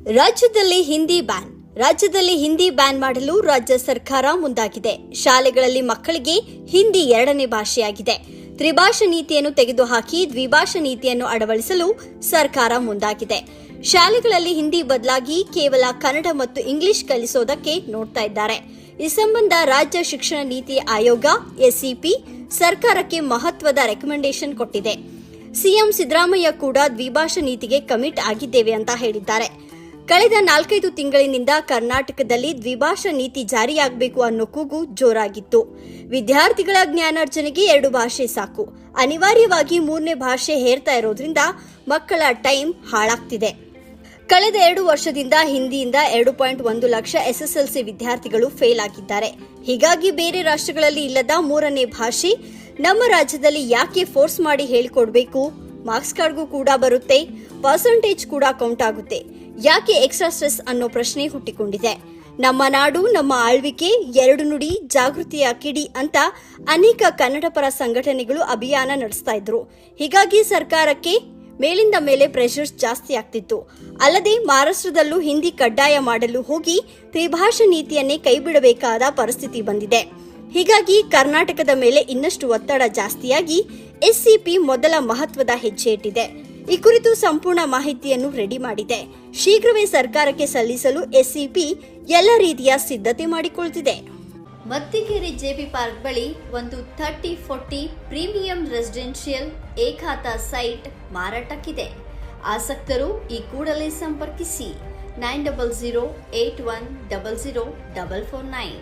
ರಾಜ್ಯದಲ್ಲಿ ಹಿಂದಿ ಬ್ಯಾನ್ ಮಾಡಲು ರಾಜ್ಯ ಸರ್ಕಾರ ಮುಂದಾಗಿದೆ. ಶಾಲೆಗಳಲ್ಲಿ ಮಕ್ಕಳಿಗೆ ಹಿಂದಿ ಎರಡನೇ ಭಾಷೆಯಾಗಿದೆ. ತ್ರಿಭಾಷಾ ನೀತಿಯನ್ನು ತೆಗೆದುಹಾಕಿ ದ್ವಿಭಾಷಾ ನೀತಿಯನ್ನು ಅಳವಡಿಸಲು ಸರ್ಕಾರ ಮುಂದಾಗಿದೆ. ಶಾಲೆಗಳಲ್ಲಿ ಹಿಂದಿ ಬದಲಾಗಿ ಕೇವಲ ಕನ್ನಡ ಮತ್ತು ಇಂಗ್ಲಿಷ್ ಕಲಿಸೋದಕ್ಕೆ ನೋಡ್ತಾ ಇದ್ದಾರೆ. ಈ ಸಂಬಂಧ ರಾಜ್ಯ ಶಿಕ್ಷಣ ನೀತಿ ಆಯೋಗ ಎಸ್ಸಿಪಿ ಸರ್ಕಾರಕ್ಕೆ ಮಹತ್ವದ ರೆಕಮೆಂಡೇಶನ್ ಕೊಟ್ಟಿದೆ. ಸಿಎಂ ಸಿದ್ದರಾಮಯ್ಯ ಕೂಡ ದ್ವಿಭಾಷಾ ನೀತಿಗೆ ಕಮಿಟ್ ಆಗಿದ್ದೇವೆ ಅಂತ ಹೇಳಿದ್ದಾರೆ. ಕಳೆದ 4-5 ತಿಂಗಳಿನಿಂದ ಕರ್ನಾಟಕದಲ್ಲಿ ದ್ವಿಭಾಷಾ ನೀತಿ ಜಾರಿಯಾಗಬೇಕು ಅನ್ನೋ ಕೂಗು ಜೋರಾಗಿತ್ತು. ವಿದ್ಯಾರ್ಥಿಗಳ ಜ್ಞಾನಾರ್ಜನೆಗೆ 2 ಭಾಷೆ ಸಾಕು, ಅನಿವಾರ್ಯವಾಗಿ 3ನೇ ಭಾಷೆ ಹೇರ್ತಾ ಇರೋದ್ರಿಂದ ಮಕ್ಕಳ ಟೈಮ್ ಹಾಳಾಗ್ತಿದೆ. ಕಳೆದ 2 ವರ್ಷದಿಂದ ಹಿಂದಿಯಿಂದ 2.1 ಲಕ್ಷ ಎಸ್ಎಸ್ಎಲ್ಸಿ ವಿದ್ಯಾರ್ಥಿಗಳು ಫೇಲ್ ಆಗಿದ್ದಾರೆ. ಹೀಗಾಗಿ ಬೇರೆ ರಾಷ್ಟ್ರಗಳಲ್ಲಿ ಇಲ್ಲದ 3ನೇ ಭಾಷೆ ನಮ್ಮ ರಾಜ್ಯದಲ್ಲಿ ಯಾಕೆ ಫೋರ್ಸ್ ಮಾಡಿ ಹೇಳಿಕೊಡ್ಬೇಕು? ಮಾರ್ಕ್ಸ್ ಕಾರ್ಡ್ಗೂ ಕೂಡ ಬರುತ್ತೆ, ಪರ್ಸೆಂಟೇಜ್ ಕೂಡ ಕೌಂಟ್ ಆಗುತ್ತೆ. ಯಾಕೆ ಎಕ್ಸ್ಟ್ರಾ ಸ್ಟ್ರೆಸ್ ಅನ್ನೋ ಪ್ರಶ್ನೆ ಹುಟ್ಟಿಕೊಂಡಿದೆ. ನಮ್ಮ ನಾಡು ನಮ್ಮ ಆಳ್ವಿಕೆ, 2 ನುಡಿ, ಜಾಗೃತಿಯ ಕಿಡಿ ಅಂತ ಅನೇಕ ಕನ್ನಡ ಪರ ಸಂಘಟನೆಗಳು ಅಭಿಯಾನ ನಡೆಸ್ತಾ ಇದ್ರು. ಹೀಗಾಗಿ ಸರ್ಕಾರಕ್ಕೆ ಮೇಲಿಂದ ಮೇಲೆ ಪ್ರೆಷರ್ಸ್ ಜಾಸ್ತಿ ಆಗ್ತಿತ್ತು. ಅಲ್ಲದೆ ಮಹಾರಾಷ್ಟ್ರದಲ್ಲೂ ಹಿಂದಿ ಕಡ್ಡಾಯ ಮಾಡಲು ಹೋಗಿ ತ್ರಿಭಾಷಾ ನೀತಿಯನ್ನೇ ಕೈಬಿಡಬೇಕಾದ ಪರಿಸ್ಥಿತಿ ಬಂದಿದೆ. ಹೀಗಾಗಿ ಕರ್ನಾಟಕದ ಮೇಲೆ ಇನ್ನಷ್ಟು ಒತ್ತಡ ಜಾಸ್ತಿಯಾಗಿ ಎಸ್ಸಿಪಿ ಮೊದಲ ಮಹತ್ವದ ಹೆಜ್ಜೆ ಇಟ್ಟಿದೆ. ಈ ಕುರಿತು ಸಂಪೂರ್ಣ ಮಾಹಿತಿಯನ್ನು ರೆಡಿ ಮಾಡಿದೆ. ಶೀಘ್ರವೇ ಸರ್ಕಾರಕ್ಕೆ ಸಲ್ಲಿಸಲು ಎಸ್ಸಿಪಿ ಎಲ್ಲ ರೀತಿಯ ಸಿದ್ಧತೆ ಮಾಡಿಕೊಳ್ಳುತ್ತಿದೆ. ಮತ್ತಿಕೆರೆ ಜೆಪಿ ಪಾರ್ಕ್ ಬಳಿ ಒಂದು 30-40 ಪ್ರೀಮಿಯಂ ರೆಸಿಡೆನ್ಷಿಯಲ್ ಏಕಾತ ಸೈಟ್ ಮಾರಾಟಕ್ಕಿದೆ. ಆಸಕ್ತರು ಈ ಕೂಡಲೇ ಸಂಪರ್ಕಿಸಿ 9008100449.